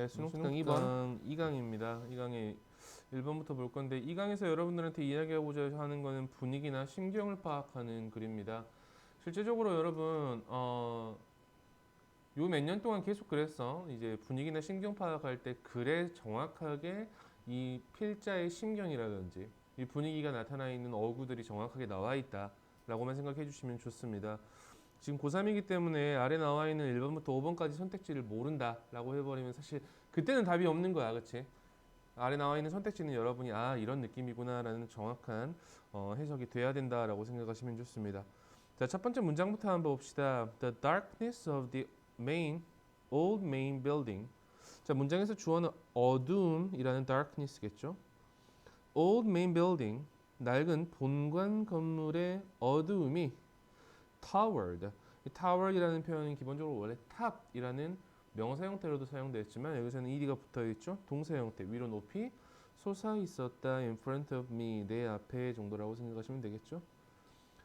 수능특강 2번 2강입니다. 2강에 1번부터 볼 건데 2강에서 여러분들한테 이야기하고자 하는 거는 분위기나 심경을 파악하는 글입니다. 실제적으로 여러분 요 몇 년 동안 계속 그랬어. 이제 분위기나 심경 파악할 때 글에 정확하게 이 필자의 심경이라든지 이 분위기가 나타나 있는 어구들이 정확하게 나와 있다 라고만 생각해 주시면 좋습니다. 지금 고3이기 때문에 아래 나와 있는 1번부터 5번까지 선택지를 모른다 라고 해버리면 사실 그때는 답이 없는 거야. 그치? 아래 나와 있는 선택지는 여러분이 아 이런 느낌이구나 라는 정확한 해석이 돼야 된다라고 생각하시면 좋습니다. 자, 첫 번째 문장부터 한번 봅시다. The darkness of the old main building. 자, 문장에서 주어는 어두움이라는 darkness겠죠. old main building, 낡은 본관 건물의 어두움이 towered. 이 tower이라는 표현은 기본적으로 원래 top이라는 명사 형태로도 사용되었지만 여기서는 ed가 붙어 있죠. 동사 형태, 위로 높이 솟아 있었다. in front of me, 내 앞에 정도라고 생각하시면 되겠죠.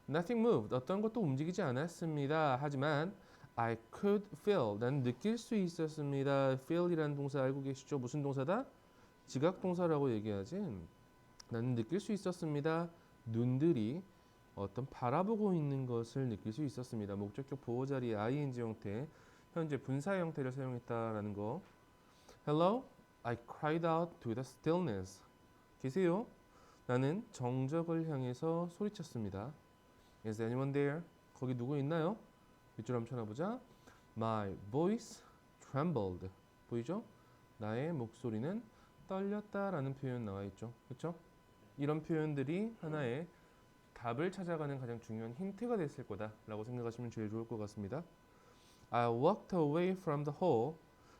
Nothing moved. 어떤 것도 움직이지 않았습니다. 하지만 I could feel. 난 느낄 수 있었습니다. feel이라는 동사 알고 계시죠? 무슨 동사다? 지각 동사라고 얘기하지. 나는 느낄 수 있었습니다. 눈들이 어떤 바라보고 있는 것을 느낄 수 있었습니다. 목적격 보호 자리에 ing 형태, 현재 분사 형태를 사용했다라는 거. Hello, I cried out to the stillness. 계세요? 나는 정적을 향해서 소리쳤습니다. Is anyone there? 거기 누구 있나요? 밑줄 한번 쳐다보자. My voice trembled. 보이죠? 나의 목소리는 떨렸다라는 표현 나와 있죠. 그렇죠? 이런 표현들이 하나의 답을 찾아가는 가장 중요한 힌트가 됐을 거다라고 생각하시면 제일 좋을 것 같습니다. I walked away from the hall.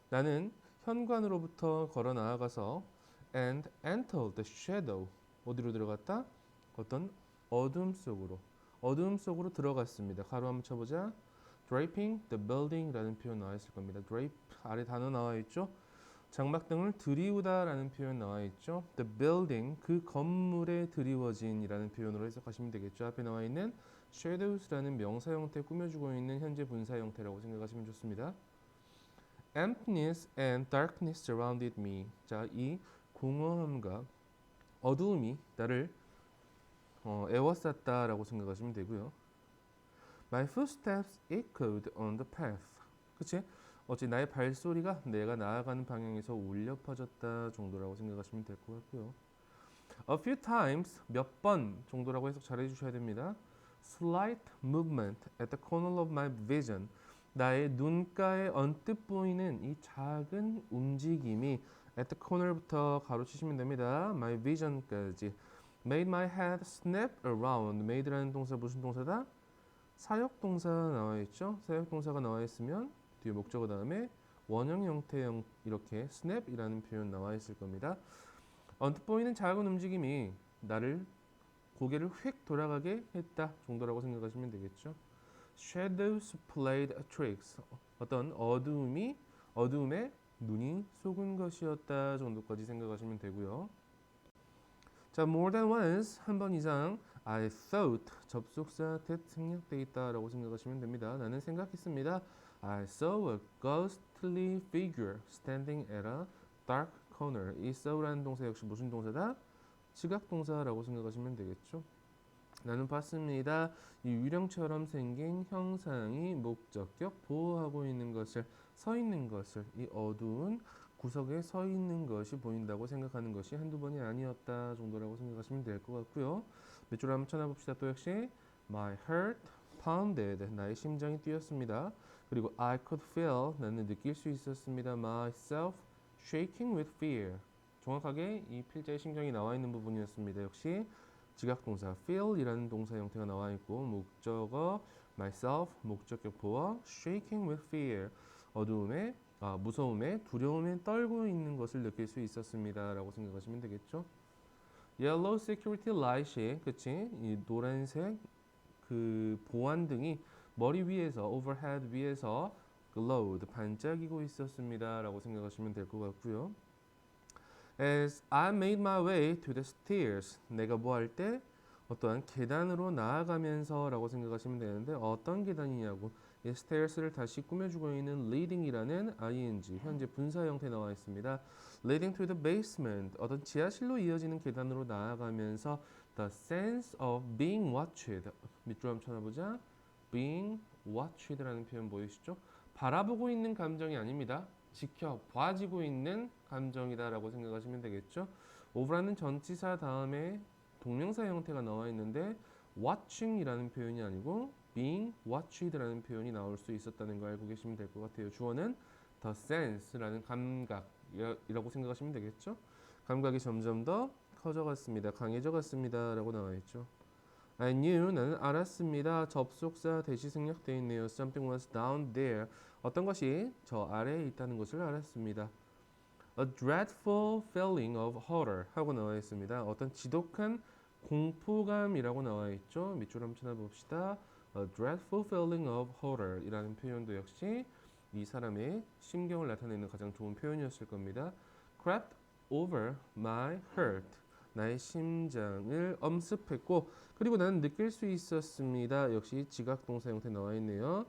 나는 현관으로부터 걸어 나아가서 and entered the shadow. 어디로 들어갔다? 어떤 어둠 속으로 들어갔습니다. 가로 한번 쳐보자. Draping the building라는 표현 나와 있을 겁니다. drape 아래 단어 나와 있죠. 장막등을 드리우다라는 표현 나와 있죠. The building, 그 건물에 드리워진이라는 표현으로 해석하시면 되겠죠. 앞에 나와 있는 shadows라는 명사 형태 꾸며주고 있는 현재 분사 형태라고 생각하시면 좋습니다. Emptiness and darkness surrounded me. 자, 이 공허함과 어두움이 나를 에워쌌다라고 생각하시면 되고요. My footsteps echoed on the path. 그치? 어찌 나의 발소리가 내가 나아가는 방향에서 울려 퍼졌다 정도라고 생각하시면 될 것 같고요. A few times, 몇 번 정도라고 해석 잘 해주셔야 됩니다. Slight movement at the corner of my vision. 나의 눈가에 언뜻 보이는 이 작은 움직임이 at the corner부터 가로치시면 됩니다. My vision까지. Made my head snap around. made라는 동사 무슨 동사다? 사역동사 나와 있죠. 사역동사가 나와 있으면 뒤에 목적어 다음에 원형 형태 이렇게 snap이라는 표현 나와 있을 겁니다. 언뜻 보이는 작은 움직임이 나를 고개를 휙 돌아가게 했다 정도라고 생각하시면 되겠죠. Shadows played tricks. 어떤 어두움에 눈이 속은 것이었다 정도까지 생각하시면 되고요. 자, more than once, 한 번 이상 I thought, 접속사 that 생략되어 있다라고 생각하시면 됩니다. 나는 생각했습니다. I saw a ghostly figure standing at a dark corner. 이 saw라는 동사 역시 무슨 동사다? 지각 동사라고 생각하시면 되겠죠. 나는 봤습니다. 이 유령처럼 생긴 형상이 목적격 보호하고 있는 것을, 서 있는 것을, 이 어두운 구석에 서 있는 것이 보인다고 생각하는 것이 한두 번이 아니었다 정도라고 생각하시면 될 것 같고요. 몇 줄 한번 쳐다봅시다. 또 역시 My heart pounded. 나의 심장이 뛰었습니다. 그리고 I could feel. 나는 느낄 수 있었습니다. Myself shaking with fear. 정확하게 이 필자의 심정이 나와 있는 부분이었습니다. 역시 지각동사 feel이라는 동사 형태가 나와 있고 목적어 myself 목적격 보어 shaking with fear 어두움에 무서움에 두려움에 떨고 있는 것을 느낄 수 있었습니다 라고 생각하시면 되겠죠. Yellow security light이 그치 이 노란색 그 보안등이 머리 위에서 overhead 위에서 glowed 반짝이고 있었습니다 라고 생각하시면 될 것 같고요. As I made my way to the stairs, 내가 뭐 할 때? 어떠한 계단으로 나아가면서 라고 생각하시면 되는데 어떤 계단이냐고 이 stairs를 다시 꾸며주고 있는 leading이라는 ing 현재 분사 형태 나와 있습니다. leading to the basement 어떤 지하실로 이어지는 계단으로 나아가면서 the sense of being watched 밑줄 한번 쳐다보자. being watched라는 표현 보이시죠? 바라보고 있는 감정이 아닙니다. 지켜봐지고 있는 감정이다라고 생각하시면 되겠죠. over라는 전치사 다음에 동명사 형태가 나와 있는데 watching이라는 표현이 아니고 being watched라는 표현이 나올 수 있었다는 거 알고 계시면 될 것 같아요. 주어는 the sense라는 감각이라고 생각하시면 되겠죠. 감각이 점점 더 커져갔습니다. 강해져갔습니다. 라고 나와 있죠. I knew 나는 알았습니다. 접속사 대시 생략되어 있네요. Something was down there. 어떤 것이 저 아래에 있다는 것을 알았습니다. A dreadful feeling of horror 하고 나와 있습니다. 어떤 지독한 공포감이라고 나와 있죠. 밑줄 한번 쳐다봅시다. A dreadful feeling of horror 이라는 표현도 역시 이 사람의 심경을 나타내는 가장 좋은 표현이었을 겁니다. Crept over my heart 나의 심장을 엄습했고 그리고 나는 느낄 수 있었습니다. 역시 지각 동사 형태 나와 있네요.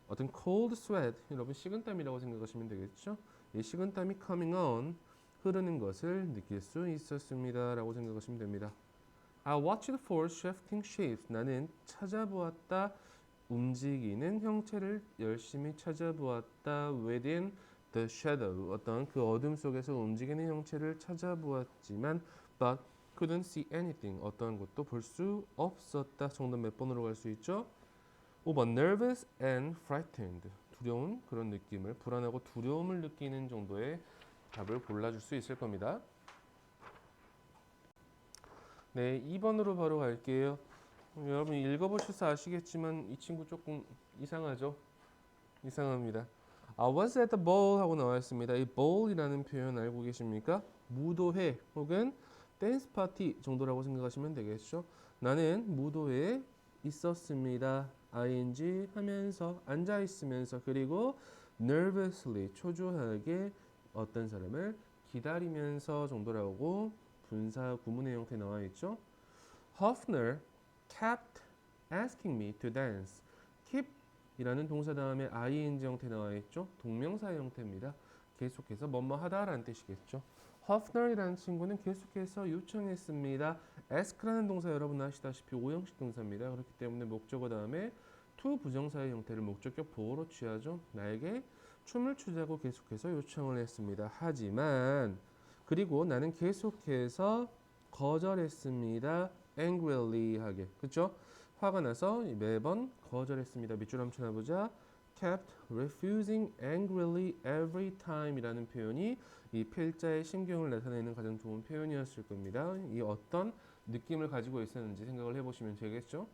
어떤 cold sweat 여러분 식은땀이라고 생각하시면 되겠죠. 이 식은땀이 coming on 흐르는 것을 느낄 수 있었습니다. 라고 생각하시면 됩니다. I watched for shifting shapes 나는 찾아보았다 움직이는 형체를 열심히 찾아보았다 within the shadow 어떤 그 어둠 속에서 움직이는 형체를 찾아보았지만 but couldn't see anything 어떤 것도 볼 수 없었다. 정답 몇 번으로 갈 수 있죠? 5번 nervous and frightened 두려운 그런 느낌을 불안하고 두려움을 느끼는 정도의 답을 골라줄 수 있을 겁니다. 네, 2번으로 바로 갈게요. 여러분 읽어보셔서 아시겠지만 이 친구 조금 이상하죠? 이상합니다. I was at the ball 하고 나와 있습니다. 이 ball이라는 표현 알고 계십니까? 무도회 혹은 댄스 파티 정도라고 생각하시면 되겠죠. 나는 무도회에 있었습니다. ing 하면서 앉아 있으면서 그리고 nervously 초조하게 어떤 사람을 기다리면서 정도라고 분사 구문의 형태 나와 있죠. Hofner kept asking me to dance. keep 이라는 동사 다음에 ing 형태 나와 있죠. 동명사 형태입니다. 계속해서 뭐뭐 하다라는 뜻이겠죠. Hofner이라는 친구는 계속해서 요청했습니다. ask라는 동사 여러분 아시다시피 오형식 동사입니다. 그렇기 때문에 목적어 다음에 to 부정사의 형태를 목적격 보호로 취하죠. 나에게 춤을 추자고 계속해서 요청을 했습니다. 하지만 그리고 나는 계속해서 거절했습니다. angrily 하게. 그렇죠? 화가 나서 매번 거절했습니다. 밑줄 한번 쳐다보자. kept refusing angrily every time 이라는 표현이 이 필자의 심경을 나타내는 가장 좋은 표현이었을 겁니다. 이 어떤 느낌을 가지고 있었는지 생각을 해보시면 되겠죠.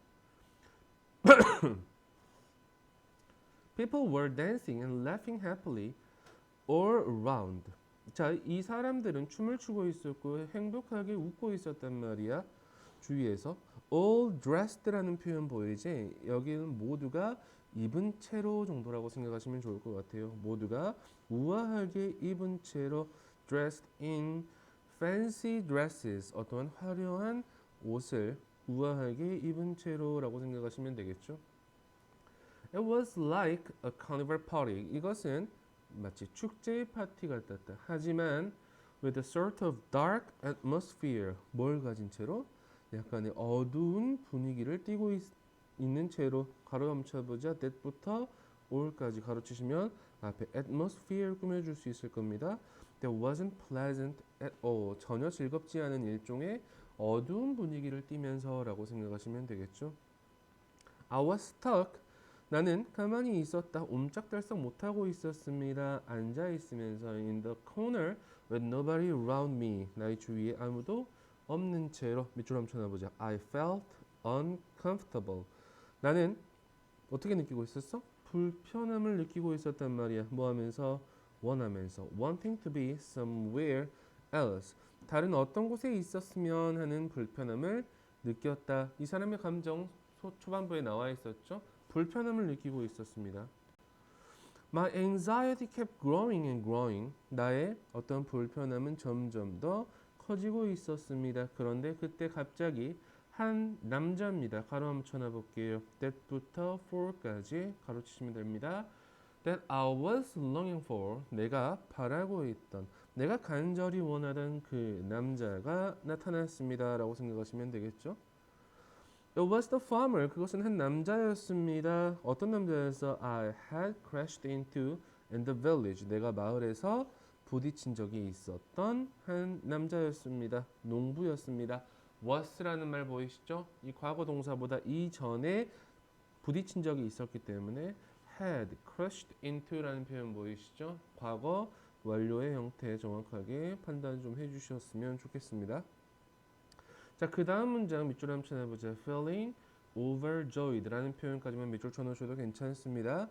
People were dancing and laughing happily all around. 자, 이 사람들은 춤을 추고 있었고 행복하게 웃고 있었단 말이야. 주위에서 all dressed라는 표현 보이지? 여기는 모두가 입은 채로 정도라고 생각하시면 좋을 것 같아요. 모두가 우아하게 입은 채로 dressed in fancy dresses 어떤 화려한 옷을 우아하게 입은 채로라고 생각하시면 되겠죠. It was like a carnival party. 이것은 마치 축제의 파티 같았다. 하지만 with a sort of dark atmosphere. 뭘 가진 채로? 약간의 어두운 분위기를 띠고 있는 채로 가로 넘쳐보자. that부터 all까지 가로치시면 앞에 atmosphere 꾸며줄 수 있을 겁니다. That wasn't pleasant at all. 전혀 즐겁지 않은 일종의 어두운 분위기를 띠면서 라고 생각하시면 되겠죠. I was stuck. 나는 가만히 있었다. 옴짝달싹 못하고 있었습니다. 앉아 있으면서 in the corner with nobody around me. 나의 주위에 아무도 없는 채로 밑줄 한번 쳐다보자. I felt uncomfortable. 나는 어떻게 느끼고 있었어? 불편함을 느끼고 있었단 말이야. 뭐 하면서? 원하면서. wanting to be somewhere else. 다른 어떤 곳에 있었으면 하는 불편함을 느꼈다. 이 사람의 감정 초반부에 나와 있었죠. 불편함을 느끼고 있었습니다. My anxiety kept growing and growing. 나의 어떤 불편함은 점점 더 커지고 있었습니다. 그런데 그때 갑자기 한 남자입니다. 가로 한번 쳐놔볼게요. that부터 for까지 가로치시면 됩니다. That I was longing for, 내가 바라고 있던, 내가 간절히 원하던 그 남자가 나타났습니다 라고 생각하시면 되겠죠. It was the farmer, 그것은 한 남자였습니다. 어떤 남자였어? I had crashed into in the village, 내가 마을에서 부딪힌 적이 있었던 한 남자였습니다. 농부였습니다. was라는 말 보이시죠? 이 과거 동사보다 이전에 부딪힌 적이 있었기 때문에 had crashed into라는 표현 보이시죠? 과거 완료의 형태 정확하게 판단 좀 해주셨으면 좋겠습니다. 자, 그 다음 문장 밑줄 한번 쳐내보자. feeling overjoyed라는 표현까지만 밑줄 쳐놓으셔도 괜찮습니다.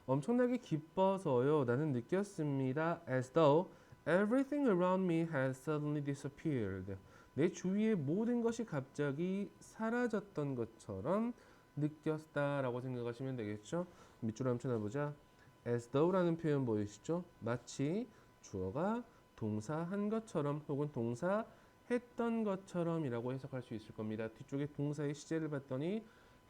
엄청나게 기뻐서요. 나는 느꼈습니다. as though everything around me had suddenly disappeared. 내 주위의 모든 것이 갑자기 사라졌던 것처럼 느꼈다라고 생각하시면 되겠죠. 밑줄 한번 쳐내보자. as though라는 표현 보이시죠? 마치 주어가 동사한 것처럼 혹은 동사 했던 것처럼이라고 해석할 수 있을 겁니다. 뒤쪽에 동사의 시제를 봤더니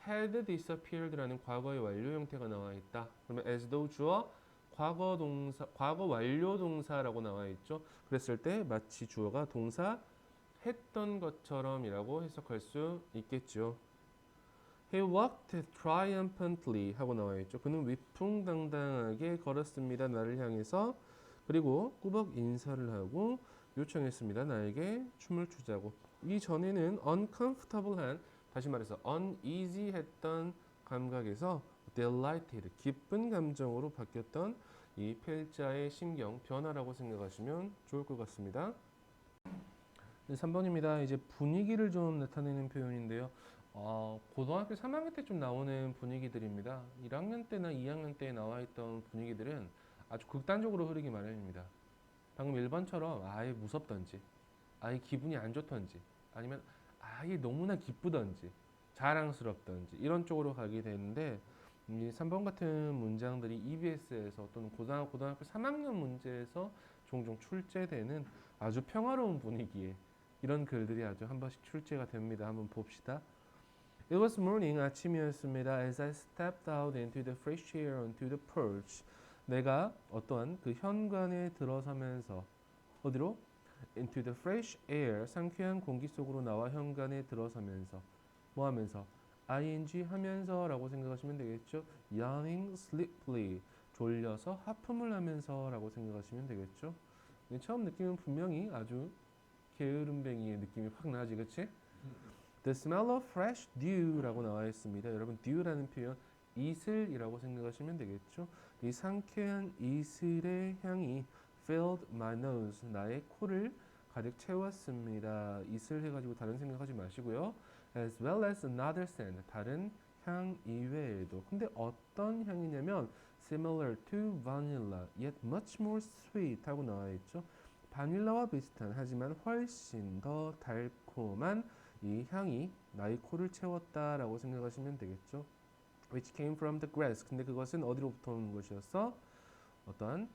had disappeared라는 과거의 완료 형태가 나와 있다. 그러면 as though 주어 과거 동사, 과거 완료 동사라고 나와 있죠. 그랬을 때 마치 주어가 동사 했던 것처럼이라고 해석할 수 있겠죠. He walked triumphantly 하고 나와 있죠. 그는 위풍당당하게 걸었습니다. 나를 향해서. 그리고 꾸벅 인사를 하고 요청했습니다. 나에게 춤을 추자고. 이 전에는 uncomfortable한, 다시 말해서 uneasy 했던 감각에서 delighted, 기쁜 감정으로 바뀌었던 이 필자의 심경 변화라고 생각하시면 좋을 것 같습니다. 3번입니다. 이제 분위기를 좀 나타내는 표현인데요. 고등학교 3학년 때 좀 나오는 분위기들입니다. 1학년 때나 2학년 때 나와 있던 분위기들은 아주 극단적으로 흐르기 마련입니다. 방금 1번처럼 아예 무섭던지, 아예 기분이 안 좋던지, 아니면 아예 너무나 기쁘던지, 자랑스럽던지 이런 쪽으로 가게 되는데, 이 3번 같은 문장들이 EBS에서 또는 고등학교 3학년 문제에서 종종 출제되는 아주 평화로운 분위기의 이런 글들이 아주 한 번씩 출제가 됩니다. 한번 봅시다. It was morning, 아침이었습니다. As I stepped out into the fresh air onto the porch. 내가 어떠한 그 현관에 들어서면서 어디로? Into the fresh air, 상쾌한 공기 속으로 나와 현관에 들어서면서 뭐 하면서? ing 하면서 라고 생각하시면 되겠죠. Yawning sleepily, 졸려서 하품을 하면서 라고 생각하시면 되겠죠. 처음 느낌은 분명히 아주 게으름뱅이의 느낌이 확 나지, 그치? The smell of fresh dew라고 나와 있습니다. 여러분, dew라는 표현 이슬이라고 생각하시면 되겠죠. 이 상쾌한 이슬의 향이 filled my nose, 나의 코를 가득 채웠습니다. 이슬 해가지고 다른 생각하지 마시고요. As well as another scent, 다른 향 이외에도. 근데 어떤 향이냐면 similar to vanilla, yet much more sweet 하고 나와 있죠. 바닐라와 비슷한 하지만 훨씬 더 달콤한 이 향이 나의 코를 채웠다라고 생각하시면 되겠죠. Which came from the grass. 근데 그것은 어디로부터 오는 것이었어? 어떠한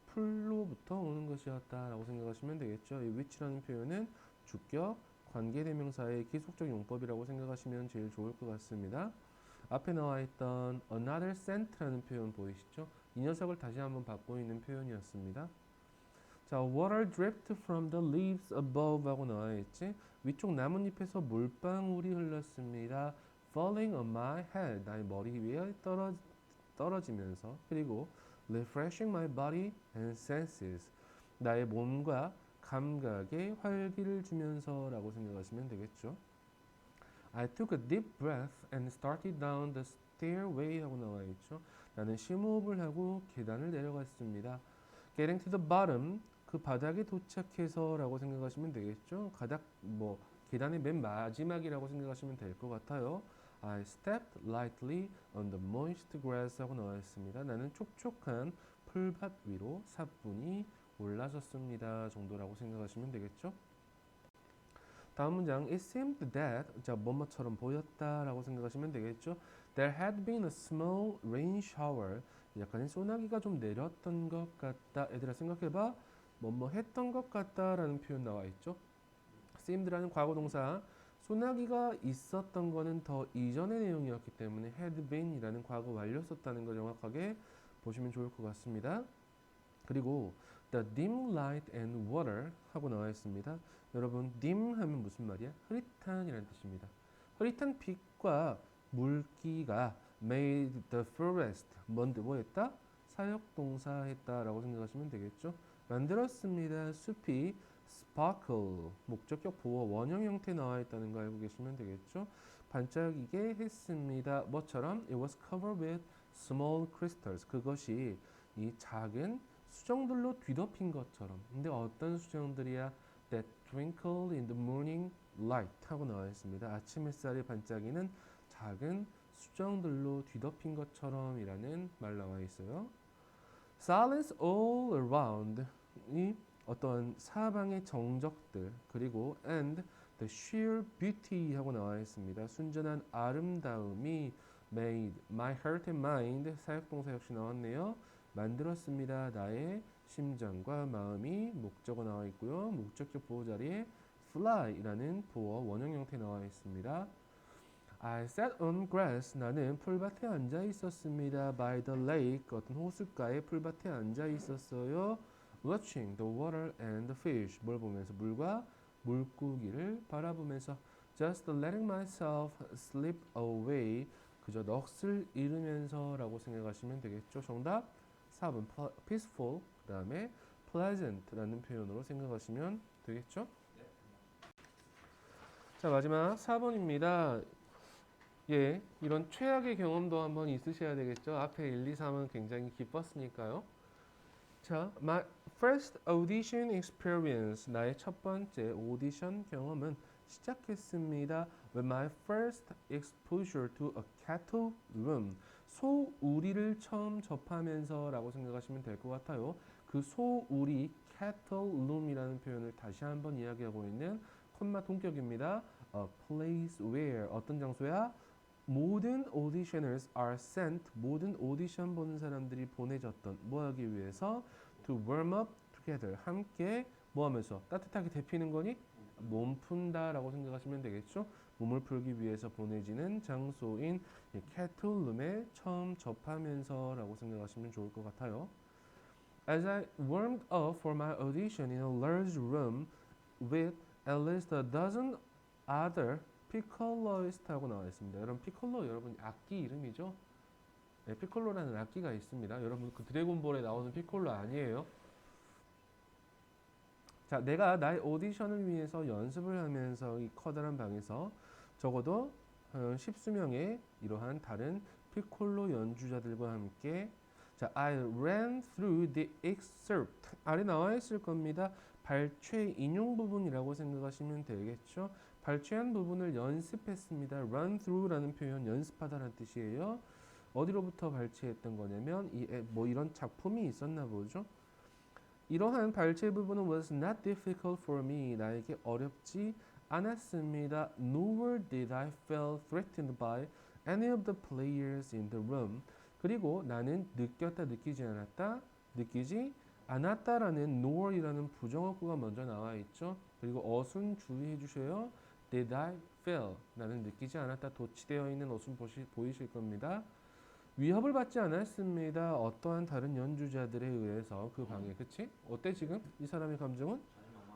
풀로부터 오는 것이었다라고 생각하시면 되겠죠. 이 which라는 표현은 주격 관계대명사의 기속적 용법이라고 생각하시면 제일 좋을 것 같습니다. 앞에 나와 있던 another scent라는 표현 보이시죠? 이 녀석을 다시 한번 받고 있는 표현이었습니다. 자, water dripped from the leaves above 하고 나와 있지. 위쪽 나뭇잎에서 물방울이 흘렀습니다. falling on my head, 나의 머리 위에 떨어지면서. 그리고 refreshing my body and senses, 나의 몸과 감각에 활기를 주면서 라고 생각하시면 되겠죠. I took a deep breath and started down the stairway 하고 나와 있죠. 나는 심호흡을 하고 계단을 내려갔습니다. Getting to the bottom, 그 바닥에 도착해서 라고 생각하시면 되겠죠. 계단의 맨 마지막이라고 생각하시면 될 것 같아요. I stepped lightly on the moist grass 하고 나와 있습니다. 나는 촉촉한 풀밭 위로 사뿐히 올라섰습니다. 정도라고 생각하시면 되겠죠. 다음 문장, it seemed that, 자, 뭐뭐처럼 보였다라고 생각하시면 되겠죠. There had been a small rain shower, 약간의 소나기가 좀 내렸던 것 같다. 얘들아 생각해봐. 뭐뭐 했던 것 같다라는 표현 나와 있죠. seemed라는 과거 동사 소나기가 있었던 거는 더 이전의 내용이었기 때문에 had been이라는 과거 완료 썼다는 걸 정확하게 보시면 좋을 것 같습니다. 그리고 the dim light and water 하고 나와 있습니다. 여러분 dim 하면 무슨 말이야? 흐릿한이라는 뜻입니다. 흐릿한 빛과 물기가 made the forest 뭐 했다? 사역동사 했다라고 생각하시면 되겠죠. 만들었습니다. 숲이 sparkle 목적격 보어 원형 형태 나와 있다는 거 알고 계시면 되겠죠. 반짝이게 했습니다. 뭐처럼 it was covered with small crystals 그것이 이 작은 수정들로 뒤덮인 것처럼. 근데 어떤 수정들이야? That twinkle in the morning light 하고 나와 있습니다. 아침 햇살이 반짝이는 작은 수정들로 뒤덮인 것처럼 이라는 말 나와 있어요. Silence all around 이 어떤 사방의 정적들 그리고 and the sheer beauty 하고 나와 있습니다. 순전한 아름다움이 made my heart and mind 사역동사 역시 나왔네요. 만들었습니다. 나의 심장과 마음이 목적어 나와 있고요. 목적격 보호 자리에 fly라는 보어 원형 형태 나와 있습니다. I sat on grass. 나는 풀밭에 앉아 있었습니다. By the lake. 어떤 호숫가에 풀밭에 앉아 있었어요. Watching the water and the fish. 뭘 보면서? 물과 물고기를 바라보면서 Just letting myself slip away. 그저 넋을 잃으면서라고 생각하시면 되겠죠. 정답 4번 peaceful 그 다음에 pleasant라는 표현으로 생각하시면 되겠죠. 자 마지막 4번입니다. 예, 이런 최악의 경험도 한번 있으셔야 되겠죠. 앞에 1, 2, 3은 굉장히 기뻤으니까요. 자, my first audition experience 나의 첫 번째 오디션 경험은 시작했습니다. When my first exposure to a cattle room 소우리를 처음 접하면서라고 생각하시면 될 것 같아요. 그 소우리 cattle room이라는 표현을 다시 한번 이야기하고 있는 콤마 동격입니다. A place where 어떤 장소야? 모든 auditioners are sent 모든 오디션 보는 사람들이 보내졌던 뭐 하기 위해서 to warm up together 함께 뭐 하면서 따뜻하게 데피는 거니? 몸 푼다라고 생각하시면 되겠죠. 몸을 풀기 위해서 보내지는 장소인 캐틀룸에 처음 접하면서라고 생각하시면 좋을 것 같아요. As I warmed up for my audition in a large room with at least a dozen other 피콜로이스트하고 나와 있습니다. 여러분 피콜로 여러분 악기 이름이죠? 네, 피콜로라는 악기가 있습니다. 여러분 그 드래곤볼에 나오는 피콜로 아니에요. 자, 내가 나의 오디션을 위해서 연습을 하면서 이 커다란 방에서 적어도 10수명의 이러한 다른 피콜로 연주자들과 함께 자, I ran through the excerpt 아래 나와 있을 겁니다. 발췌 인용 부분이라고 생각하시면 되겠죠. 발췌한 부분을 연습했습니다. run through라는 표현 연습하다라는 뜻이에요. 어디로부터 발췌했던 거냐면 뭐 이런 작품이 있었나 보죠. 이러한 발췌 부분은 was not difficult for me. 나에게 어렵지 않았습니다. Nor did I feel threatened by any of the players in the room. 그리고 나는 느꼈다, 느끼지 않았다, 느끼지 않았다라는 nor이라는 부정어구가 먼저 나와 있죠. 그리고 어순 주의해 주셔요. Did I feel? 나는 느끼지 않았다. 도치되어 있는 어순 보이실 겁니다. 위협을 받지 않았습니다. 어떠한 다른 연주자들에 의해서 그 방에 그치? 어때 지금? 이 사람의 감정은?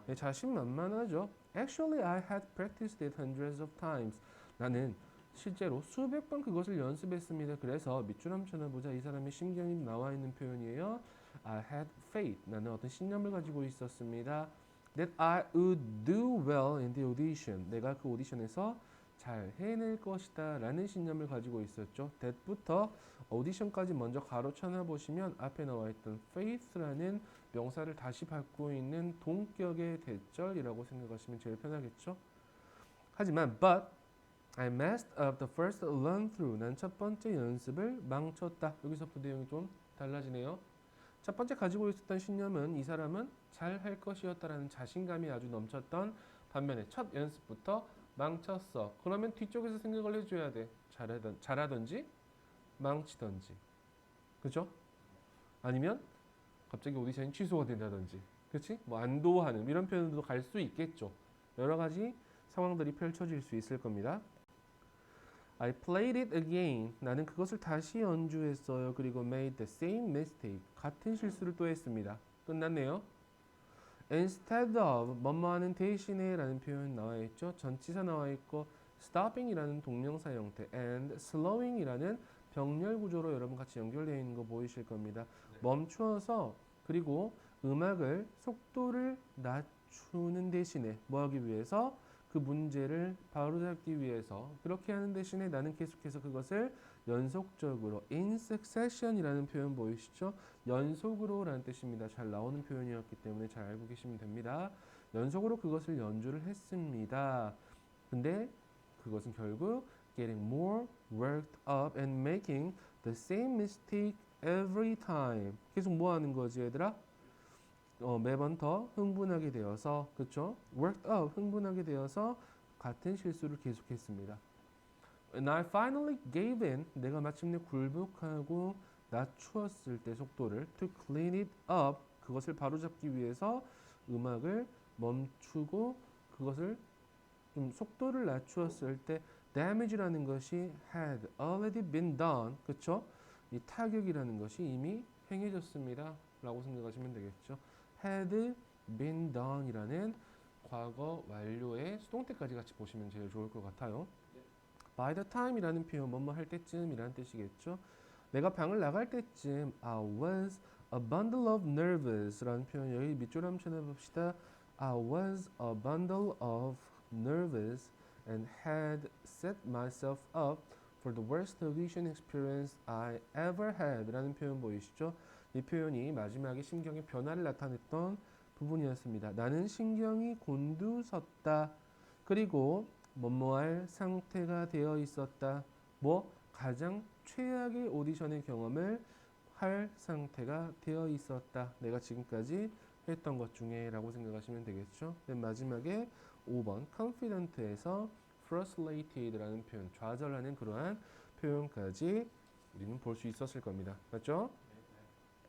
네, 자신만만하죠. Actually, I had practiced it hundreds of times. 나는 실제로 수백 번 그것을 연습했습니다. 그래서 밑줄 한번 쳐보자. 이 사람의 심경이 나와 있는 표현이에요. I had faith. 나는 어떤 신념을 가지고 있었습니다. That I would do well in the audition. 내가 그 오디션에서 잘 해낼 것이다 라는 신념을 가지고 있었죠. that부터 오디션까지 먼저 가로 쳐놔보시면 앞에 나와있던 faith라는 명사를 다시 받고 있는 동격의 대절이라고 생각하시면 제일 편하겠죠. 하지만 but I messed up the first run through. 난 첫 번째 연습을 망쳤다. 여기서부터 내용이 좀 달라지네요. 첫 번째 가지고 있었던 신념은 이 사람은 잘 할 것이었다라는 자신감이 아주 넘쳤던 반면에 첫 연습부터 망쳤어. 그러면 뒤쪽에서 생각을 해줘야 돼. 잘하던지 망치던지. 그죠? 아니면 갑자기 오디션이 취소가 된다든지. 그치? 뭐 안도하는 이런 표현도 갈 수 있겠죠. 여러 가지 상황들이 펼쳐질 수 있을 겁니다. I played it again. 나는 그것을 다시 연주했어요. 그리고 made the same mistake. 같은 실수를 또 했습니다. 끝났네요. Instead of 뭐뭐하는 대신에 라는 표현 나와 있죠. 전치사 나와 있고 stopping이라는 동명사 형태 and slowing이라는 병렬 구조로 여러분 같이 연결되어 있는 거 보이실 겁니다. 멈추어서 그리고 음악을 속도를 낮추는 대신에 뭐 하기 위해서 그 문제를 바로잡기 위해서 그렇게 하는 대신에 나는 계속해서 그것을 연속적으로 in succession이라는 표현 보이시죠? 연속으로 라는 뜻입니다. 잘 나오는 표현이었기 때문에 잘 알고 계시면 됩니다. 연속으로 그것을 연주를 했습니다. 근데 그것은 결국 getting more worked up and making the same mistake every time. 계속 뭐 하는 거지 얘들아? 매번 더 흥분하게 되어서 그쵸? worked up 흥분하게 되어서 같은 실수를 계속했습니다. And I finally gave in. 내가 마침내 굴복하고 낮추었을 때 속도를 to clean it up. 그것을 바로잡기 위해서 음악을 멈추고 그것을 좀 속도를 낮추었을 때 damage라는 것이 had already been done. 그쵸? 이 타격이라는 것이 이미 행해졌습니다. 라고 생각하시면 되겠죠. had been done 이라는 과거 완료의 수동태까지 같이 보시면 제일 좋을 것 같아요. By the time 이라는 표현 뭐뭐 할 때쯤 이라는 뜻이겠죠. 내가 방을 나갈 때쯤 I was a bundle of nervous 라는 표현 여기 밑줄 한번 쳐내봅시다. I was a bundle of nervous and had set myself up for the worst audition experience I ever had 라는 표현 보이시죠? 이 표현이 마지막에 심경의 변화를 나타냈던 부분이었습니다. 나는 신경이 곤두섰다. 그리고 뭐뭐할 상태가 되어 있었다. 뭐 가장 최악의 오디션의 경험을 할 상태가 되어 있었다. 내가 지금까지 했던 것 중에 라고 생각하시면 되겠죠. 맨 마지막에 5번 confident에서 frustrated라는 표현, 좌절하는 그러한 표현까지 우리는 볼 수 있었을 겁니다. 맞죠?